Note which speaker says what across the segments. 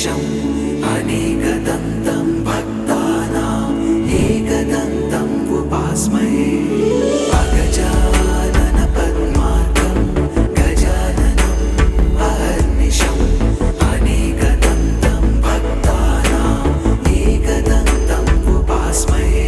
Speaker 1: अहर्निशम् अनेकदन्तं भक्तानाम् एकदन्तम् उपास्महे अगजानन पद्मार्कं गजाननम् अहर्निशम् अनेकदन्तं भक्तानाम् एकदन्तम् उपास्महे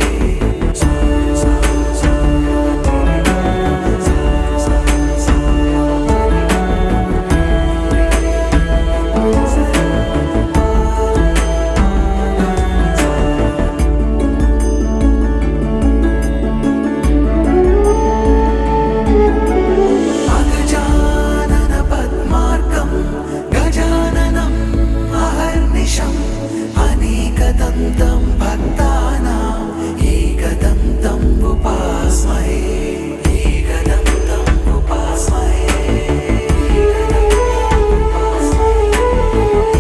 Speaker 1: अनेकदन्तं भक्तानाम् एकदन्तम् उपास्महे एकदन्तम् उपास्महे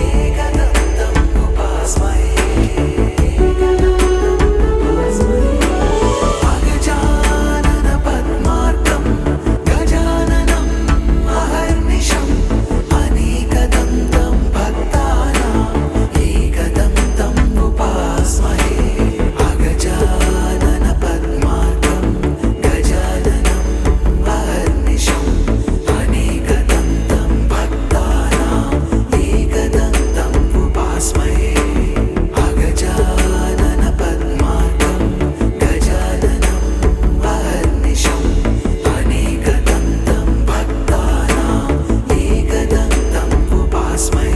Speaker 1: एकदन्तम् उपास्महे अगजानन पद्मार्कं गजाननम् अहर्निशम् अनेकदन्तं भक्तानाम् एकदन्तम् उपास्महे अगजानन पद्मार्कं गजाननम् अहर्निशम् अनेकदन्तं भक्तानाम् एकदन्तम् उपास्महे अगजानन पद्मार्कं गजाननम् अहर्निशम् अनेकदन्तं भक्तानाम् एकदन्तम् उपास्महे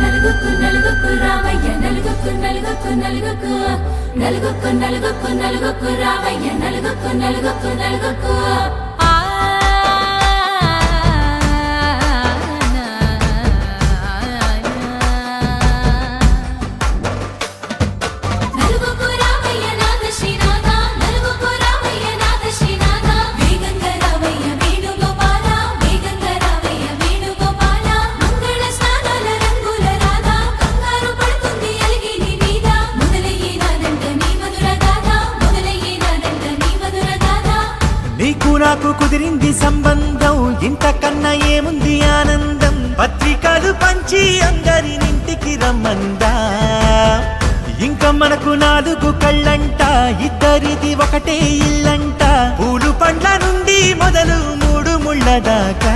Speaker 2: నలుగుకు నలుగుకు రావయ్య నలుగుకు నలుగుకు నలుగుకు నలుగుకు నలుగుకు నలుగుకు రావయ్య నలుగుకు నలుగుకు నలుగుకు నలుగుకు రావయ్య నాథ శ్రీనాథ నలుగుకు రావయ్య నాథ శ్రీనాథ వేగంగా రావయ్య వేణుగోపాల వేగంగా రావయ్య వేణుగోపాల మంగళ స్నానాల రంగుల రాధ కంగారు పడుతుంది అలిగి నీ మీద మొదలయ్యేనాదంట నీ మధుర గాథ మొదలయ్యేనాదంట నీ మధుర గాథ
Speaker 3: నీకు నాకు కుదిరింది సంబంధం ఇంతకన్నా ఏముంది ఆనందం పత్రికలు పంచి అందరినింటికి రమ్మందా ఇంకా మనకు నాలుగు కళ్ళంట ఇద్దరిది ఒకటే ఇల్లంట పూలు పండ్ల నుండి మొదలు మూడు ముళ్ళ దాకా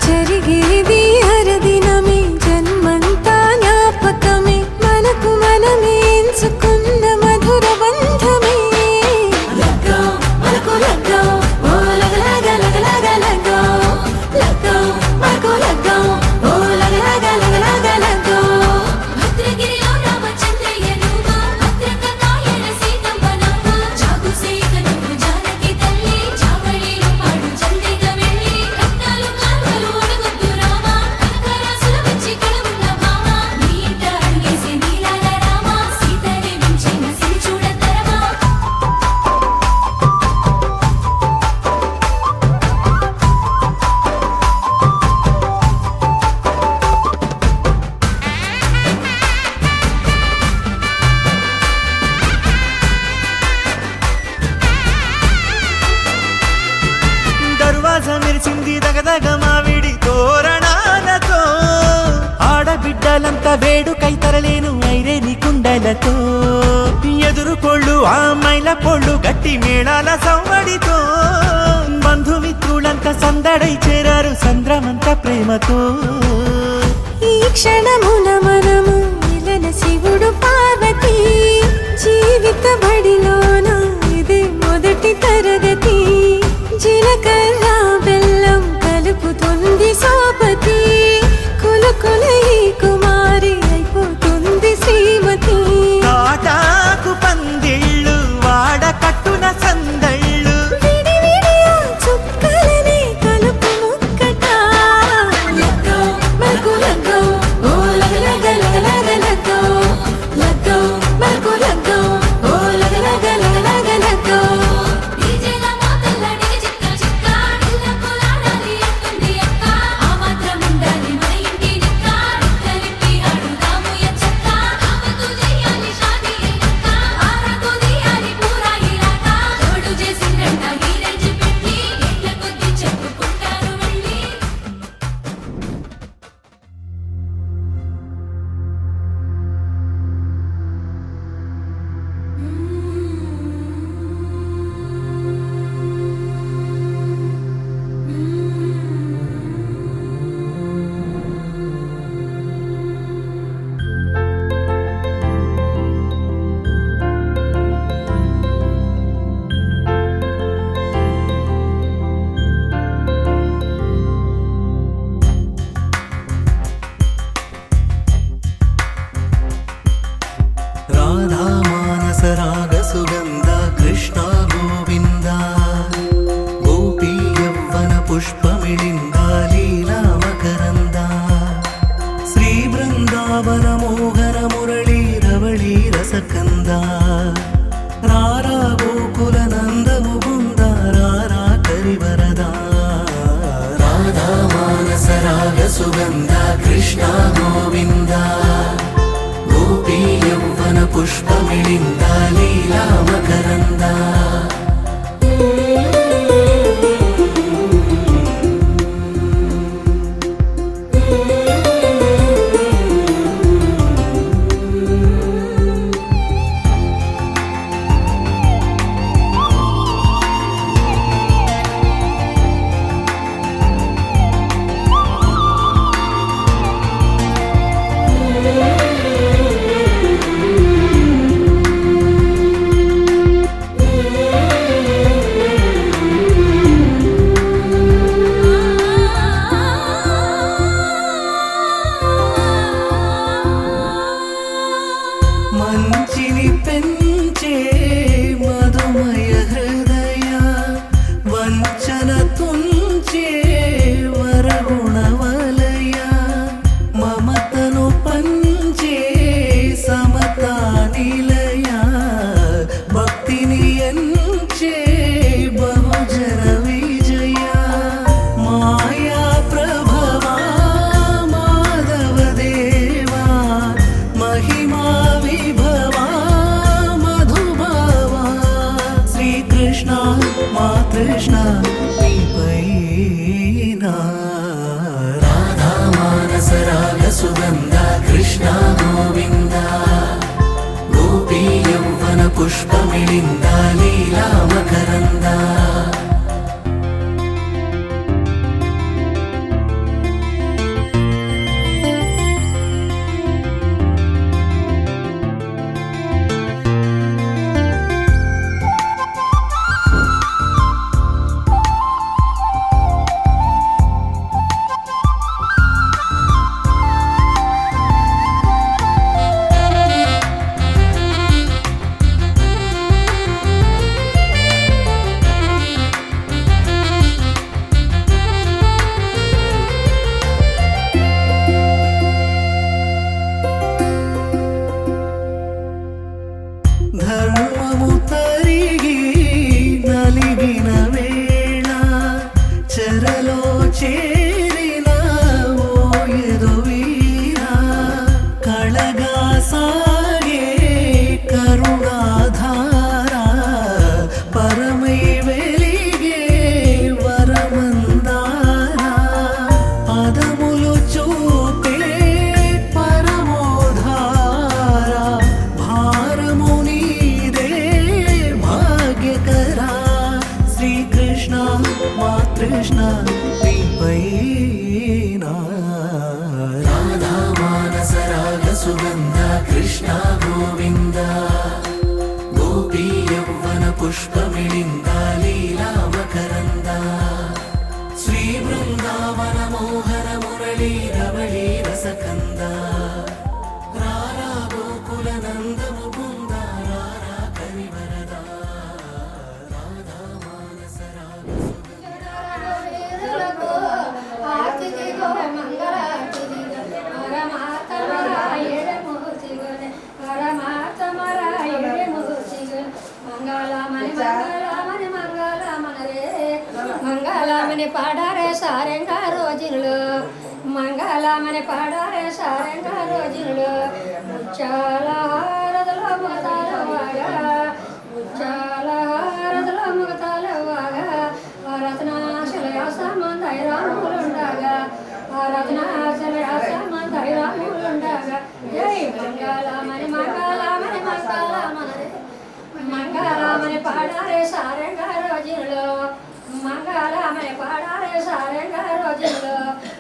Speaker 4: జరిగేది హరదినమే జన్మంతా జ్ఞాపకమే మనకు మనమే ఎంచుకున్న మధుర బంధమే
Speaker 2: లగ్గో మనకు లగ్గో ఓ లగలగ లగలగ లగ్గో లగ్గో మనకు లగ్గో ఓ లగలగ లగలగ లగ్గో భద్రగిరిలో రామచంద్రయ్య నువ్వు భద్రకథాయన సీతమ్మ నువ్వు జాగు సేక నువ్వు జానకి తల్లి జావళిలో పాడు చందిగా వెళ్ళి రత్నాలు కాలువలు ఒడగొద్దు రామా కనకరాసుల వచ్చి కడవున్న భామ నీ ఇంట అడుగేసే నీలాల రామ సీతనే మించిన సిరి చూడతరమా
Speaker 3: దర్వాజ మెరిసింది దగదగ మావిడి తోరణాలతో ఆడబిడ్డలంతా వేడుకై తరలేను ఐరేని కుండలతో ఎదురుకోళ్ళు ఆ మైల పోళ్ళు గట్టి మేళాల సవ్వడితో బంధుమిత్రులంతా సందడై చేరారు సంద్రమంత ప్రేమతో
Speaker 4: ఈ క్షణమున మనము మిలన శివుడు పార్వతి జీవిత బడిలోన ఇది మొదటి తరగతి జీలకర్ర బెల్లం కలుపుతుంది సోపతి కులుకుల ఈ కుమారి అయిపోతుంది శ్రీమతి
Speaker 3: తాటాకు పందిళ్ళు వాడ కట్టున సందళ్ళు
Speaker 4: విడివిడియా చుక్కలనే కలుపు ముక్కట
Speaker 2: లగ్గో మనకు లగ్గో ఓ లగలగ లగలగ లగ్గో లగ్గో
Speaker 1: మా తృష్ణ నీపైన రాధా మానస రాగ సుగంధ కృష్ణ గోవింద గోపీ యౌవన పుష్పమిళింద లీలా మకరంద ధర్మము తరిగి నలిగిన వేళ చెరలో చేరిన ఓ ఎదువీర కళగా సాగే కరుణాధార పరమై వెలిగే వరమందార పదములు చూపే పరమోధార భారము నీదే భాగ్యకరా శ్రీకృష్ణ మా తృష్ణ నీపైన రాధా మానస రాగ సుగంధ కృష్ణ గోవింద గోపీ యౌవన పుష్పమిళింద లీలా మకరంద శ్రీ బృందావన మోహన మురళీ రవళీ రసకంద రారా గోకుల నంద ముకుంద రారా కరివరద రాధా మానస రాగ
Speaker 2: మంగళమని పాడారే సారంగా రోజులు మంగళమని పాడారే సారంగా రోజులు ముచ్చాల హారదులో ముగతాల వాగా ముచ్చాల హారదులో ముగతాల వాగా రత్నాశలయాసమంత రాములుండగా రత్నాశలయాసమంత రాములుండగా జై మంగళమని మంగళమని మంగళమని మంగళమని పాడారే సారంగా రోజులు మంగళమని పాడారే సారంగా రోజులు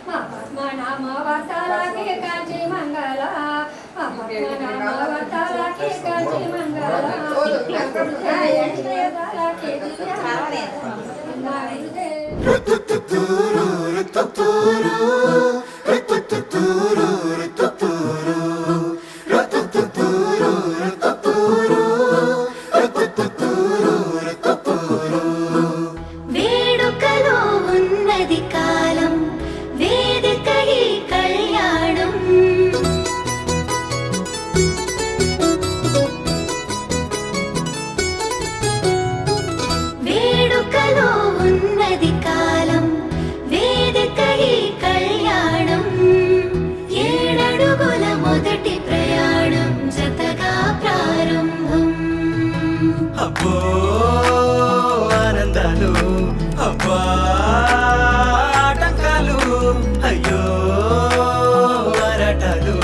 Speaker 2: మా పద్మనామ వర్తాలకి కాంచి మంగళ మా పద్మనామ వర్తాలకి కాంచి మంగళ
Speaker 4: వేడుకలో ఉన్నది కాలం వేదిక ఈ కళ్యాణం వేడుకలో ఉన్నది కాలం వేదిక ఈ కళ్యాణం ఏడడుగుల మొదటి ప్రయాణం జతగా ప్రారంభం
Speaker 1: అబ్బో ఆనందాలు అబ్బా ఆటంకాలు అయ్యో ఆరాటాలు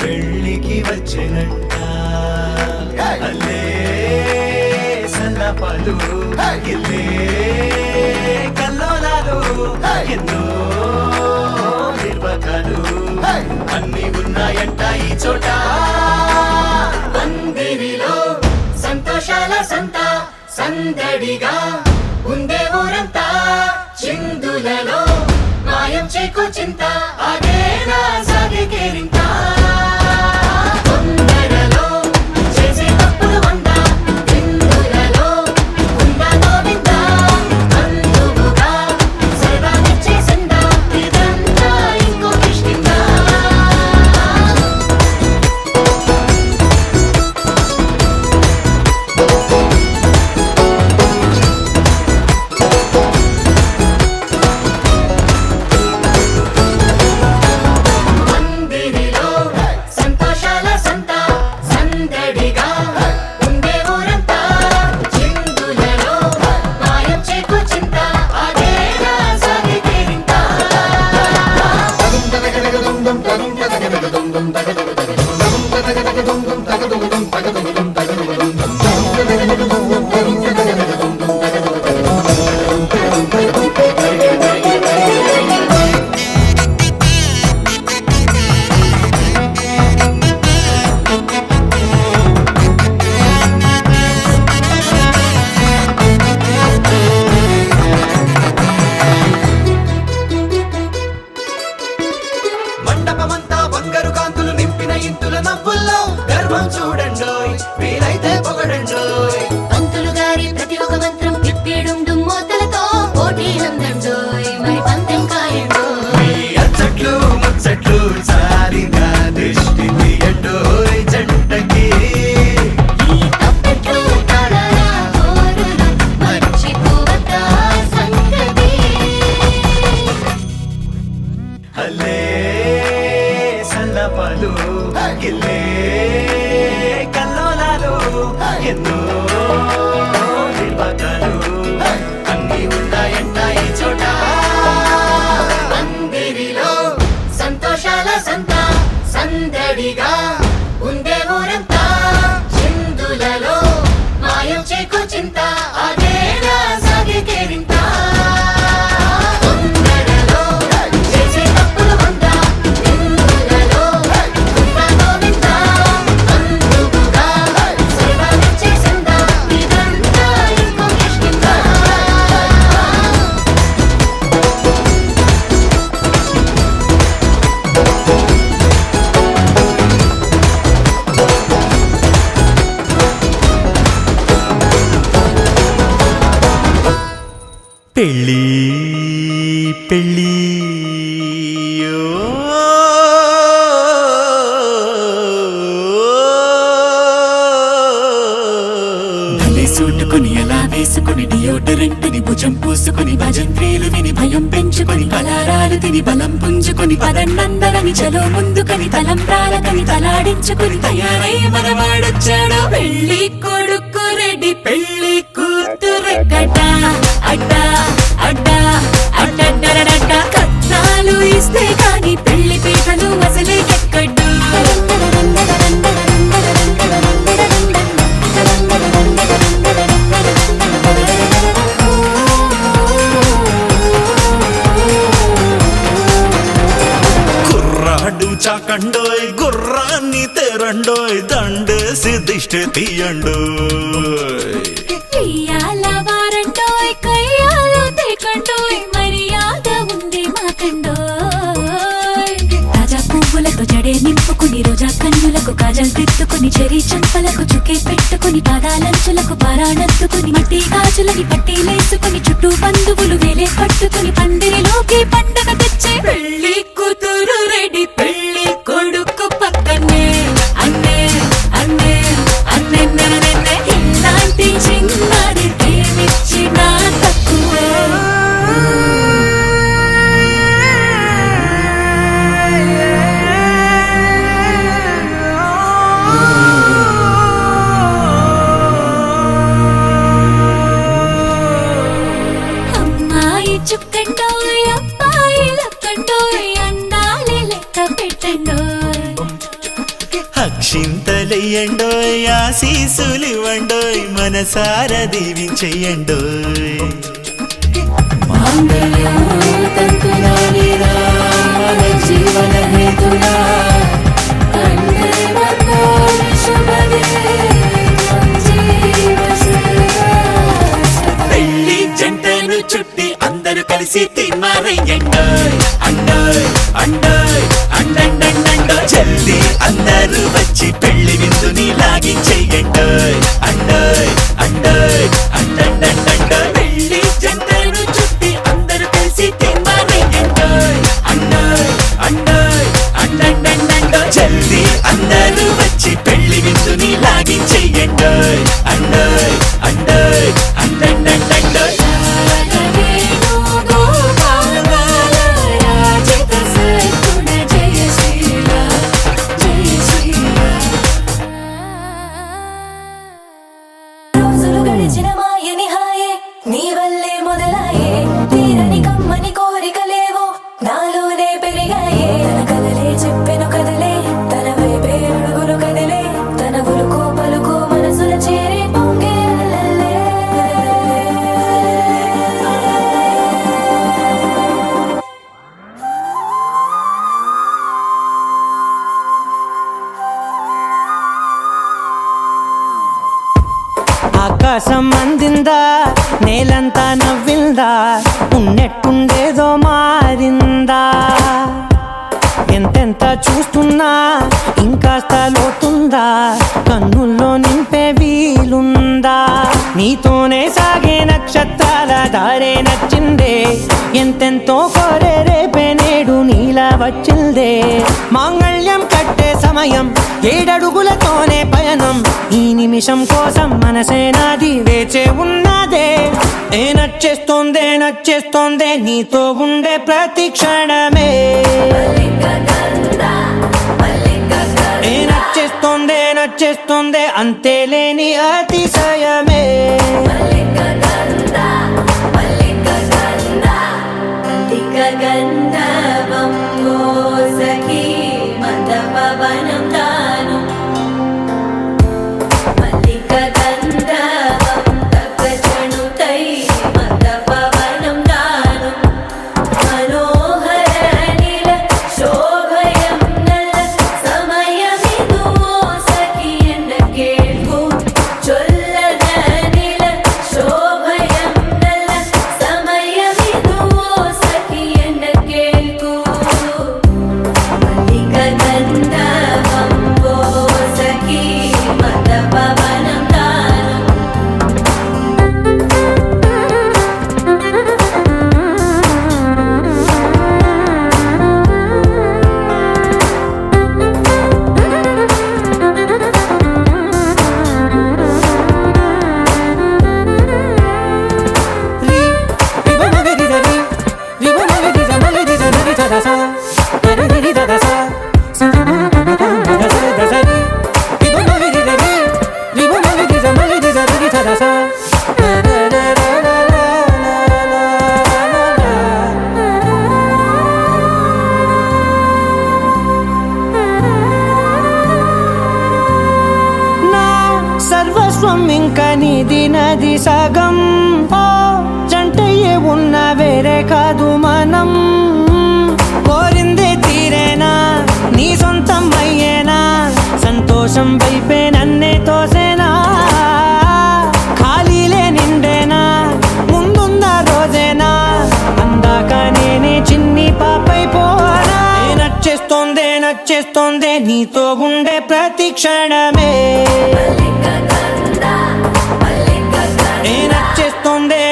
Speaker 1: పెళ్ళికి వచ్చినట్ట అల్లే సల్లపాలు ఇల్లే కల్లోలాలు ఎన్నో నిర్వకాలు అన్ని ఉన్నాయంట ఈ చోట పందిరిలో సంతోషాల సంత సందడిగా ఉందే ఊరంతా చిందులలో మాయం చేకు చింత అదేనా సాగే కేరింత తొందరలో చేసే తప్పులు వంద విందులలో ఉందా గోవింద అందువుగా సరదా నిచ్చేసిందా ఇదంతా ఇంకో కిష్కిందా మందిరిలో
Speaker 3: పెళ్ళి పెళ్ళి
Speaker 1: సూటుకొని ఎలా వేసుకుని డియోడరెంట్ ని భుజం పూసుకొని భజంత్రీలు విని భయం పెంచుకొని పలారాలు తిని బలం పుంజుకొని పదన్నందరని చలో ముందుకని తలంబ్రాలకని తలాడించుకొని తయారై మనవాడొచ్చాడు పెళ్లి కొడుకు రెడ్డి పెళ్లి కూతురెక్కట అడ్డ అడ్డ అడ్డడ్డరడడ్డ కట్నాలు ఇస్తే కానీ పెళ్లి పీటలు అసలే ఎక్కడ్డు
Speaker 3: చాకండోయ్ గుర్రాన్ని తెరండోయ్ దండేసి దిష్టి తీయండోయ్
Speaker 2: వారండోయ్ కయ్యాలు తేకండోయ్ మర్యాద ఉంది మాకండోయ్ తాజా పువ్వులతో జడే నింపుకుని రోజా కన్నులకు కాజల్ తిట్టుకుని చెరి చంపలకు చుకే పెట్టుకుని పాదాలంచులకు పారాణత్తుకుని మట్టి గాజులని పట్టీలేసుకుని చుట్టూ బంధువులు వేలే పట్టుకుని పందిరిలోకి పండగ తెచ్చే పెళ్లి కూతురు రెడీ పెళ్లి కొడుకు పక్కనే అన్నే అన్నే అన్నే నెననే ఇలాంటి చిన్నారి ఏమిచ్చినా తక్కువే అమ్మాయి చుక్కండోయ్ అబ్బాయి లక్కండోయ్ అందాలే లెక్క పెట్టండోయ్
Speaker 3: అక్షింతలెయ్యండోయ్ ఆశీసులివ్వండోయ్ మనసార దీవించెయ్యండోయ్
Speaker 2: జీవన హేతులా
Speaker 3: పెళ్లి జంటను చుట్టి అందరూ కలిసి తిమ్మారయ్యండోయ్ అండోయ్ అండోయ్ అండండండండోయ్ జల్దీ అందరూ వచ్చి పెళ్లి విందుని లాగించెయ్యండోయ్ అండోయ్ అండోయ్ అండండండండోయ్ పెళ్లి జంటను చుట్టి అందరూ కలిసి తిమ్మారయ్యండోయ్ అండోయ్ అండోయ్ అండండండండోయ్ జల్దీ అందరూ వచ్చి పెళ్లి విందుని లాగించెయ్యండోయ్ అండోయ్ అండోయ్ అండండండండోయ్
Speaker 2: రోజులు గడిచిన మాయని హాయే నీ వల్లే మొదలాయే తీరని కమ్మని కోరికలేవో నాలోనే పెరిగాయే తన కదలే చెప్పెను కదలే తన వైపే అడుగులు కదిలే తన ఉలుకు పలుకు మనసుల చేరి పొంగే అలలే.
Speaker 5: ఆకాశం అందిందా నేలంతా నవ్విందా ఉన్నట్టుండేదో మారిందా ఎంతెంత చూస్తున్నా ఇంకాస్త లోతుందా కన్నుల్లో నింపే వీలుందా నీతోనే సాగే నక్షత్రాల దారే నచ్చిందే ఎంతెంతో కోరే రేపే నేడు నీలా వచ్చిందే మాంగళ్యం కట్టే సమయం 7 అడుగులతోనే పయనం ఈ నిమిషం కోసం మనసే నాది వేచే ఉన్నదే ఏ నచ్చేస్తోందే నచ్చేస్తోందే నీతో ఉండే ప్రతి క్షణమే ఏ నచ్చేస్తోందే నచ్చేస్తోందే అంతే లేని అతిశయమే
Speaker 2: గంధవం సఖీ మత పవనం తాను మల్లిక గంధవం తగ్గచణుతై మత పవనం తాను మనోహర నీల శోభయం నల్ల సమయమిదు సఖీ ఎన్న కేൾക്കൂ చొల్లద నీల
Speaker 5: ఉన్నది సగం. ఓ జంటయ్యే ఉన్న వేరే కాదు మనం. కోరిందే తీరేనా నీ సొంతం అయ్యేనా, సంతోషం వైపే నన్నే తోసేనా, ఖాళీలే నిండేనా, ముందున్న రోజేనా, అందాక నేనే చిన్ని పాపై పోనా. నచ్చేస్తోందే నీతో ఉండే ప్రతి క్షణమే.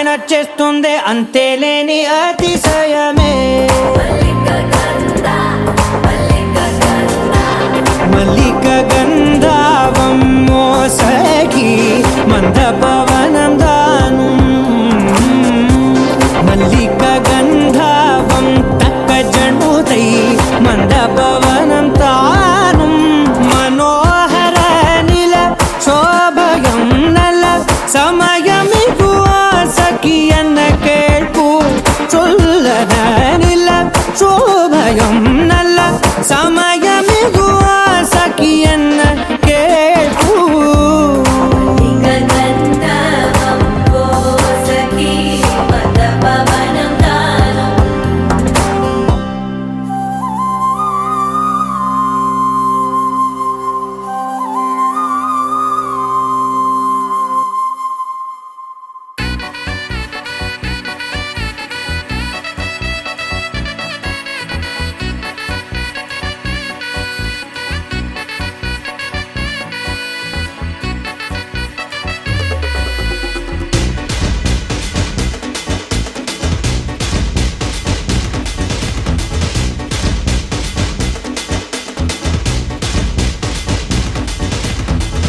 Speaker 5: నచ్చేస్తోందే అంతేలేని అతిశయమే. మల్లిక గంధావం మోసగి మందపవనం దాను. మల్లిక గంధావం తక్క జణుతై మందపవనం తాను. మనోహర నిల శోభయం నల సమయమిగు ఆసకి అన్న కేൾపు చొల్లన నిల శోభయం నల్ల సమయమిగు ఆసకి అన్న కేൾపు.
Speaker 2: గంధర్వం కోసకి మందపవనం తాను.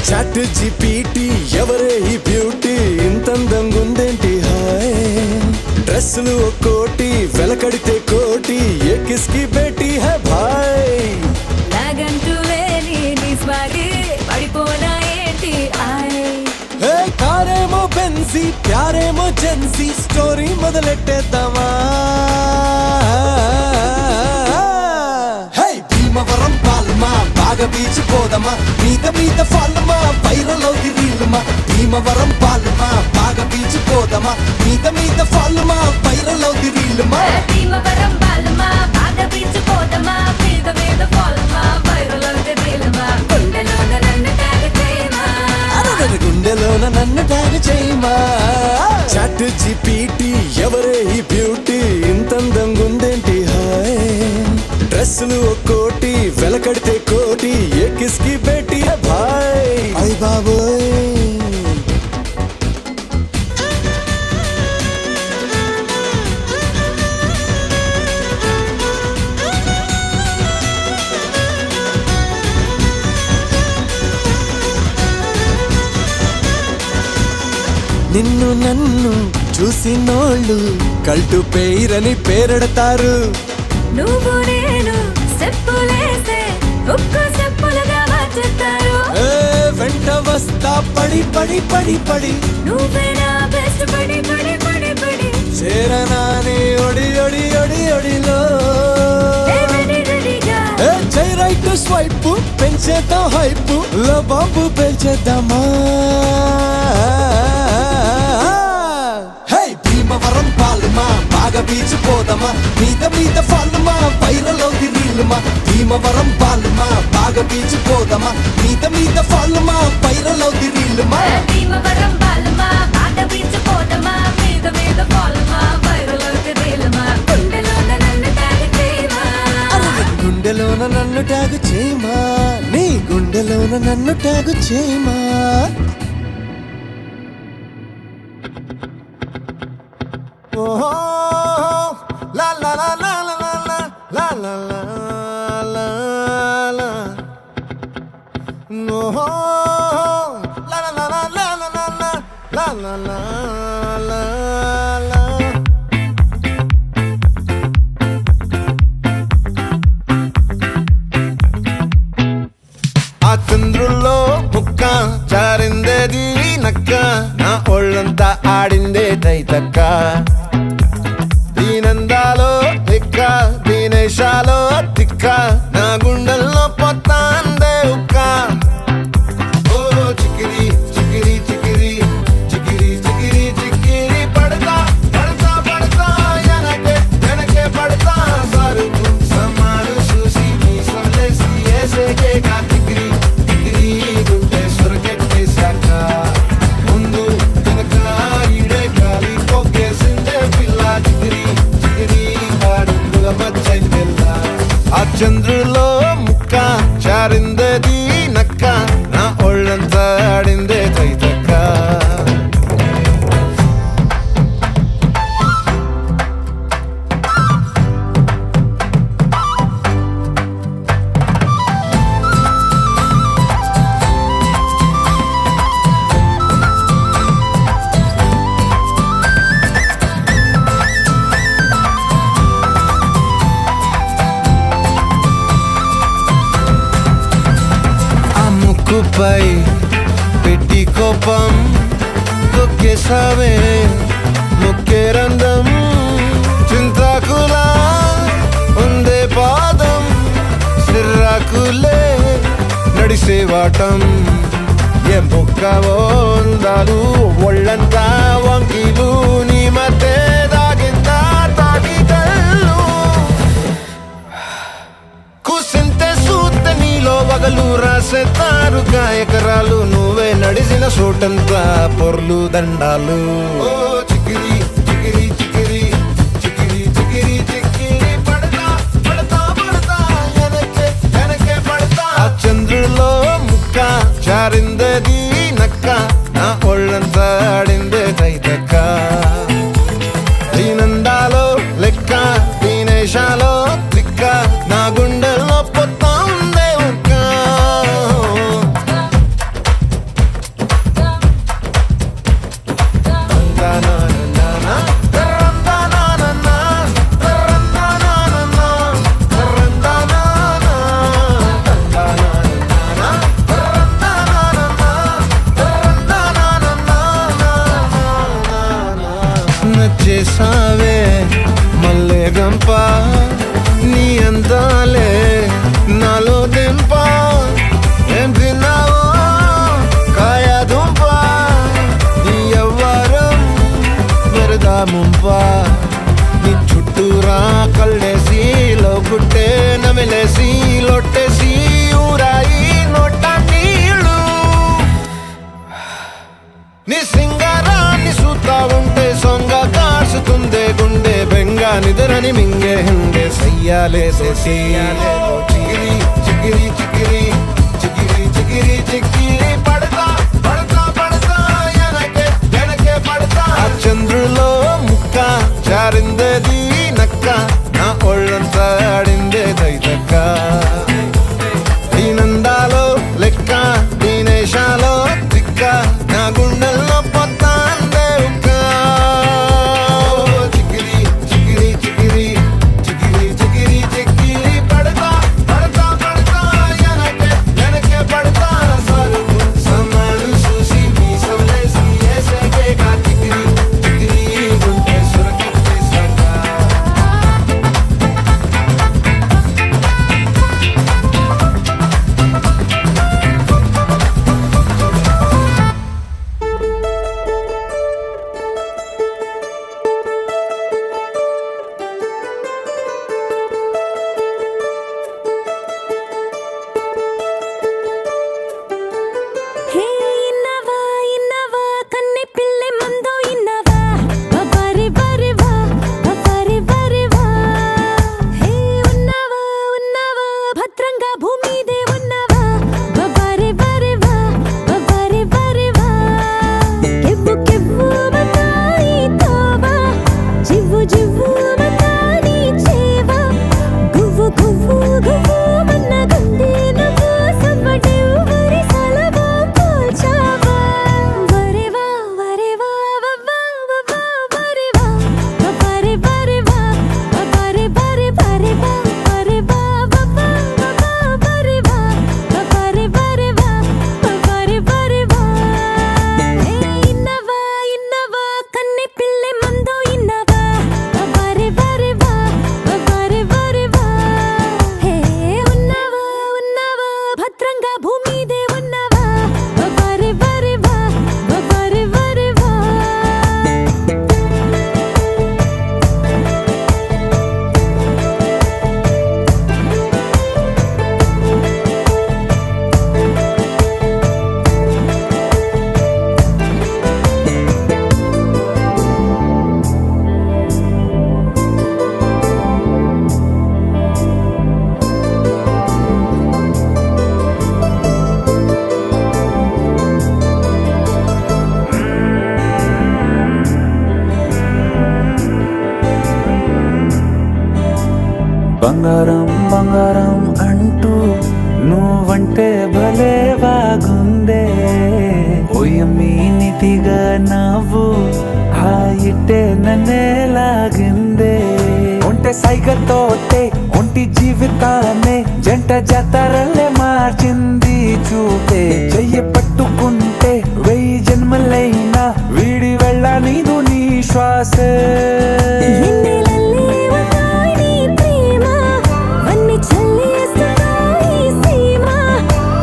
Speaker 1: చాట్ జీపీటీ ఎవరే ఈ బ్యూటీ, ఇంతందంగుందేంటి హాయ్, డ్రెస్సులు ఒక్కోటి వెలకడితే కోటి, ఏ కిస్కి బేటీ హై భాయ్.
Speaker 2: నాగంటూ లేని నీ స్వాగి పడిపోనా ఏంటి ఆయ్.
Speaker 1: హే కారేమో బెన్సీ ప్యారేమో జెన్సీ, స్టోరీ మొదలెట్టేద్దామా. హే భీమవరం పాల్మా బాగా బీచ్ పోదమా, మీద ఫాల్మా వైరల్ అవుది రీల్మా. భీమవరం పాల్మా బాగా బీచ్ పోదమా, మీద ఫాల్మా వైరల్ అవుది రీల్మా.
Speaker 2: భీమవరం బాలమా బాగా బీచ్ పోదమా, మీద ఫాల్మా వైరల్ అవుతే రీలమా. గుండెలోన నన్ను ట్యాగ్ చేయమా,
Speaker 1: గుండెలోన నన్ను ట్యాగ్ చేయమా. చాట్ జీపీటీ ఎవరే ఈ బ్యూటీ, ఇంతందంగుందేంటి హాయ్, డ్రెస్సులు ఒక్కోటి వెలకడితే కోటి, ఏ కిస్కి బేటీ హై భాయ్. అయ్ బాబోయ్ నిన్ను నన్ను చూసినోళ్ళు కల్టు పేరని పేరెడతారు.
Speaker 2: నువ్వు నేను చెప్పులేస్తే ఒక్కో చెప్పులుగా మార్చేస్తారు.
Speaker 1: ఏ వెంట వస్తా పడి పడి పడి పడి,
Speaker 2: నువ్వే నా బెస్ట్ పడి పడి పడి పడి.
Speaker 1: చేరనాని ఒడి ఒడి ఒడి ఒడిలో.
Speaker 2: రెడీ రెడీగా
Speaker 1: ఏ జై రైట్ స్వైప్ పెంచేద్దాం హైప్, లో బాంబు పెంచేద్దామా. హే భీమవరం పాల్మా బాగా బీచ్ పోదమా, మీద ఫాల్మా వైరల్ అవుది రీల్మా. భీమవరం పాల్మా బాగా బీచ్ పోదమా, మీద ఫాల్మా వైరల్ అవుది రీల్మా.
Speaker 2: భీమవరం బాలమా బాగా బీచ్ పోదమా, మీద ఫాల్మా వైరల్ అవుతే రీలమా. గుండెలోన నన్ను ట్యాగ్ చేయమా,
Speaker 1: గుండెలోన నన్ను ట్యాగ్ చేయమా, నీ గుండెలోన నన్ను ట్యాగ్ చేయమా. ఓహో లా లా లా లా లా లా లా లా లా లా. ఓహో లా లా లా లా లా లా లా లా లా లా లా. ఆ చంద్రుల్లో ముక్క జారిందేది నక్క, నా ఒళ్ళంతా ఆడిందే తైతక్క. దీనందాలో తిక్క దీనేశాలో తిక్క, నా గుండెల్లో పొత్తాందే ఉక్క. ఓ చికిరి చికిరి చికిరి చికిరి
Speaker 6: చంద్రులో ముక్క చారిందది నక్క నా ఒళ్ళంతా ఆడిందే తైతక్క ముక్కుపై పెట్టి కోపం తొక్కేసావే ముక్కే రంధం చింతాకులా ఉందే పాదం సిర్రాకులే నడిసేవాటం ఏం బొక్కవో అందాలు ఒళ్ళంతా వంకీలు నీ మధ్య దాగిందా తాగిదల్లు కూసింతే సూత్త నీలో వగలు రాసేతారుగా ఎకరాలు నువ్వే నడిసిన చోటంతా పొర్లు దండాలు ఓ చికిరి చికిరి చికిరి చికిరి చికిరి చికిరి పడతా పడతా పడతా వెనకే వెనకే పడతా ఆ చంద్రులో ముక్క చారిందది నక్క నా ఒళ్ళంతా ఆడిందే తైతక్క దీనందాలో లెక్క దీనేశాలో దిక్క నా గుండెల్లో పొత్తా ఉందే ఉక్క నచ్చేసావే మల్లె గంప నీ అందాలే నాలో దింప ఏం తిన్నావో కాయ దుంప నీ ఎవ్వరం వరదా ముంప నీ చుట్టూరా కళ్ళేసి లోగుట్టే నమిలేసి లొట్టేసి ఊరాయి నోట నీళ్ళు నీ సింగారాన్ని చూస్తా ఉంటే సొంగ కాసుతుందే గుండె బెంగ నిద్రని మింగే హండే సయ్యాలేసే సయ్యాలే చిగిరి చిగిరి చిగిరి చిగిరి చిగిరి చిగిరి పడతా పడతా పడతా వెనకే వెనకే పడతా ఆ చంద్రులో ముక్క చారిందది నక్క నా ఒళ్ళంతా ఆడిందే తైతక్క దీనందాలో లెక్క దీనేశాలో దిక్క నా గుండెల్లో పొత్తా అందే ఉక్క చికిరి చికిరి చికిరి చికిరి చికిరి చికిరి పడతా పడతా పడతా వెనకే వెనకే పడతా సమాలు చూసి మీ సవలేసి ఏసేకే కా చికిరి చికిరి
Speaker 7: బంగారం బంగారం అంటూ నువ్వంటే భలే బాగుందే ఓయమ్మీ నీతిగా నవ్వు ఆ ఇట్టే నన్నే లాగిందే ఒంటె సైగతోటే ఒంటి జీవితాన్నే జంట జాతరలే మార్చింది చూపే చెయ్యి పట్టుకుంటే 1000 జన్మలైనా వీడి వెళ్ళ నీదు నీ శ్వాసే
Speaker 2: ఎన్నెలల్లే ఉన్నాయి నీ ప్రేమ వన్ని చల్లేస్తున్నాయి సీమ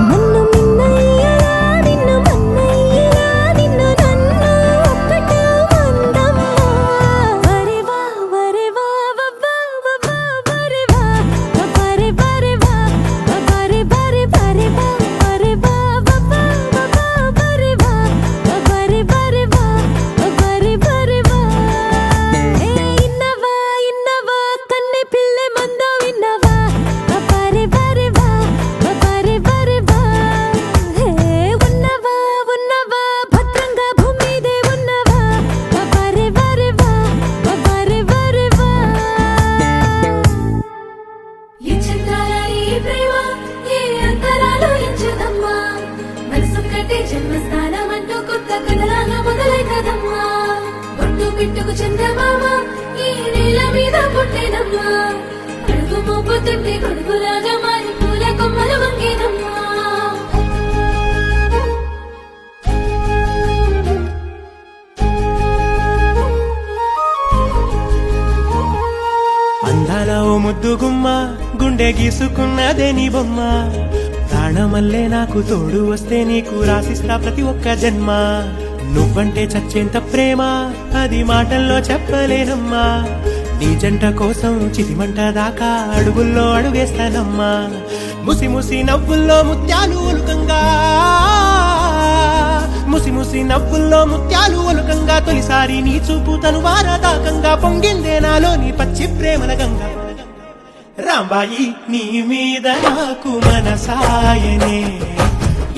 Speaker 2: నన్ను మిన్నయ్యలా నిన్ను మన్నయ్యలా నిన్ను నన్ను ఒక్కటా వందమ్మా వరెవా వరెవా వవ్వా వవ్వా వరెవా వరే వరెవా వరే వరే వరెవా వరెవా వవ్వా వవ్వా వరెవా వరే వరెవా వరే వరెవా ఏ ఇన్నవా ఇన్నవా కన్నె పిల్లె మందో విన్నవా వరే వరెవా వరే వరెవా హే ఉన్నవా ఉన్నవా భద్రంగా భూమి మీదే ఉన్నవా వరే వరెవా వరే వరెవా ఈ చిత్రాల ఈ ప్రేమ ఏ అంతరాలు ఎంచుదమ్మా మనసు కట్టే జన్మస్థానం అంటూ కొత్త కథలాగా మొదలైతదమ్మా ఒట్టు పిట్టుకు చందమామ ఈ నేల మీద పుట్టేనమ్మా అడుగు మోపుతుంటే గొడుగులాగా మారి పూల కొమ్మలు వంగేనమ్మా
Speaker 3: అందాల ఓ ముద్దు గుమ్మ గుండె గీసుకున్నదే నీ బొమ్మ ప్రాణమల్లే నాకు తోడు వస్తే నీకు రాసిస్తా ప్రతి ఒక్క జన్మ నువ్వంటే చచ్చేంత ప్రేమ అది మాటల్లో చెప్పలేనమ్మా నీ జంట కోసం చితిమంట దాకా అడుగుల్లో అడుగేస్తానమ్మా ముసి ముసి నవ్వుల్లో ముత్యాలు ఒలుకంగా ముసి ముసి నవ్వుల్లో ముత్యాలు ఒలుకంగా తొలిసారి నీ చూపు తను వారదాకంగా పొంగిందే నాలో నీ పచ్చి ప్రేమల గంగా రాంబాయి నీ మీద నాకు మనసాయనే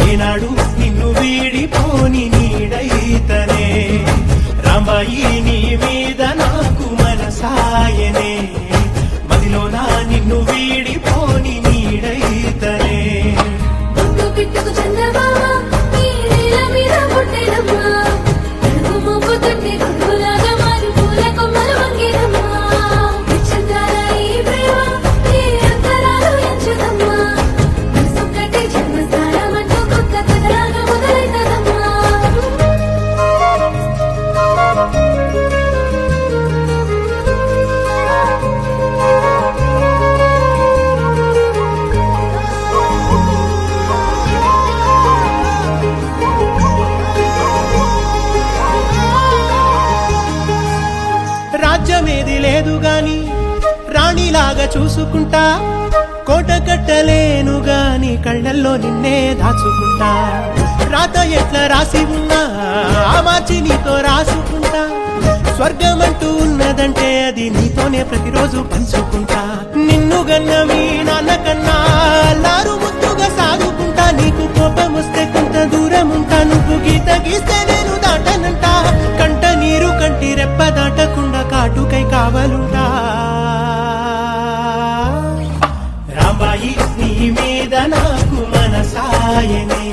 Speaker 3: ఏనాడు నిన్ను వీడిపోని నీడైతనే రాంబాయి నీ మీద నాకు మనసాయనే మదిలోన నిన్ను వీడిపోని నీడైతనే
Speaker 2: ఒట్టు పిట్టుకు చందమామ ఈ నేల మీద పుట్టేనమ్మా అడుగు మోపుతుంటే గొడుగులాగా మారి పూల కొమ్మలు వంగేనమ్మా ఈ చిత్రాల ఈ ప్రేమ ఏ అంతరాలు ఎంచుదమ్మా మనసు కట్టే జన్మస్థానం అంటూ కొత్త కథలాగా మొదలైతదమ్మా
Speaker 3: రాజ్యమేది లేదు గాని రాణిలాగా చూసుకుంటా కోట కట్టలేను గాని కళ్ళల్లో నిన్నే దాచుకుంటా రాత ఎట్లా రాసి ఉన్నా ఆ మార్చి నీతో రాసుకుంటా స్వర్గమంటూ ఉన్నదంటే అది నీతోనే ప్రతిరోజు పంచుకుంటా నిన్ను గన్న మీ నాన్న కన్నా లారు ముద్దుగా సాగుకుంటా నీకు కోపం వస్తే కొంత దూరం ఉంటా నువ్వు గీత గీస్తే నేను దాటనంట కంట నీరు కంటి రెప్ప దాటకుండా కాటుకై కావలుంటా రాంబాయి నీ మీద నాకు మనసాయనే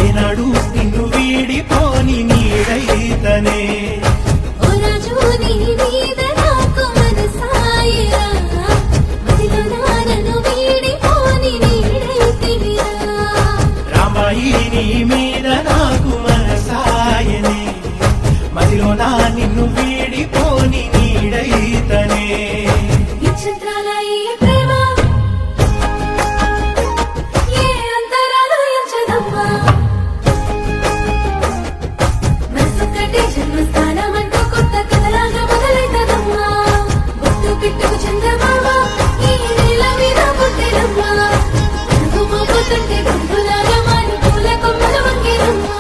Speaker 3: ఏనాడు నిన్ను వీడిపోని నీడైతనే
Speaker 2: ఓ రాజు నీ మీద నాకు మనసాయరా మదిలో నన్ను వీడిపోని నీడైతివిరా
Speaker 3: రాంబాయి నీ మీద నాకు మనసాయనే మదిలో నా నిన్ను వీడిపోని నీడైతనే
Speaker 2: ఈ చిత్రాల ఈ ప్రేమ ఏ అంతరాలు ఎంచదమ్మా మనసు కట్టే జన్మస్థానం అంటూ కొత్త కథలాగా మొదలైతదమ్మా ఒట్టు పిట్టుకు చందమామ ఈ నేల మీద పుట్టేనమ్మా అడుగు మోపుతుంటే గొడుగులాగా మారి పూల కొమ్మలు వంగేనమ్మా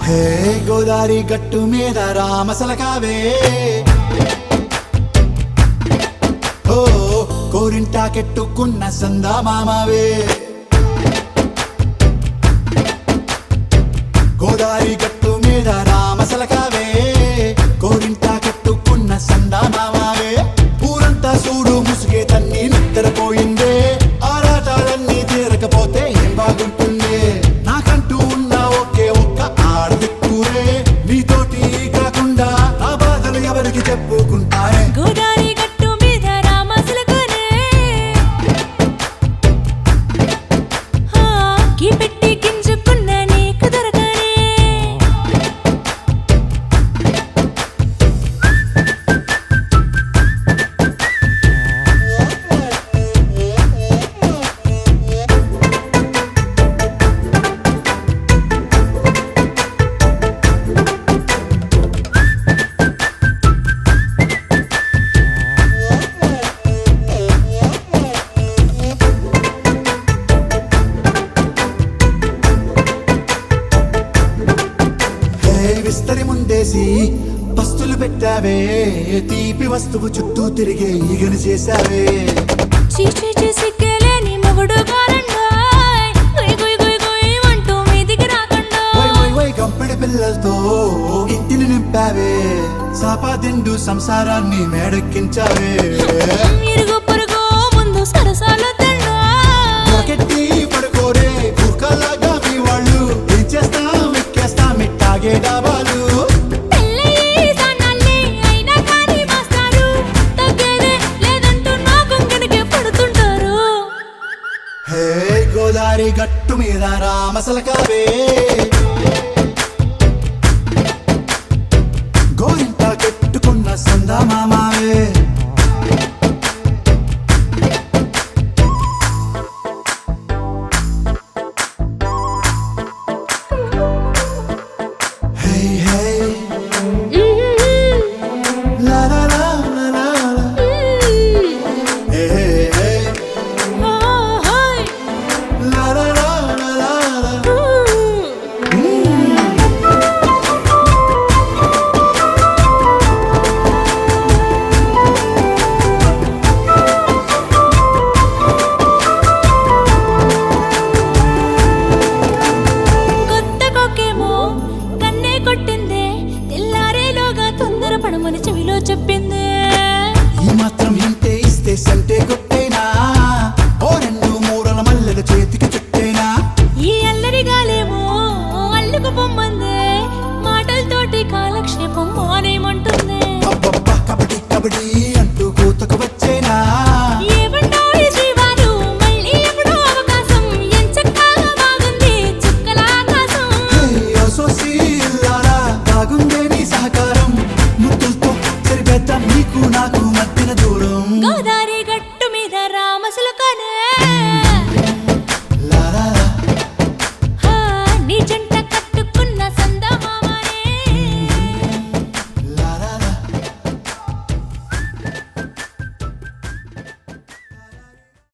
Speaker 1: హే గోదారి గట్టు మీద రామసలకావే ఓ కోరింటాకెట్టుకున్న సందా మామావే గోదారి గట్టు మీద రామసలకావే కోరింటాకెట్టుకున్న సందా మామావే ఊరంతా చూడు ముసుగే తన్ని నిద్రపోయిందే ఆరాటాలన్నీ తీరకపోతే ఏం బాగుంటుందే నాకంటూ ఉన్న ఒకే ఒక్క ఆడదిక్కురే నీతోటి కాకుండా నా బాధలు ఎవరికి చెప్పుకుంటారే
Speaker 2: గోదారి గట్టు మీద రామసలకునే కీ పెట్టి గింజుకున్న నీకు దొరకనే
Speaker 1: హే విస్తరి ముందేసి పస్తులు పెట్టావే తీపి వస్తువు చుట్టూ తిరిగే ఈగను చేశావే
Speaker 2: చీచీ సిగ్గలేని మొగుడు గారండాయ్ గుయ్ గుయ్ గుయ్ గుయ్ అంటూ మీదికి రాకుండా
Speaker 1: వై వై వై గంపెడి పిల్లలతో ఇంటిని నింపావే సాపాదిండు సంసారాన్ని మేడెక్కించావే
Speaker 2: ఇరుగు పొరుగు ముందు సరసాలు తండా
Speaker 1: నాకెట్టి పడుకోరే కుక్కలాగా మీ వాళ్ళు ఏం చేస్తాం ఎక్కేస్తాం ఇట్టాగే డాబాలు
Speaker 2: పెళ్ళయి సన్నాళ్ళే అయినా కానీ మాస్తారు తగ్గేదే లేదంటూ నా కొంగనికే పడుతుంటారు
Speaker 1: హే గోదారి గట్టు మీద రామసలకావే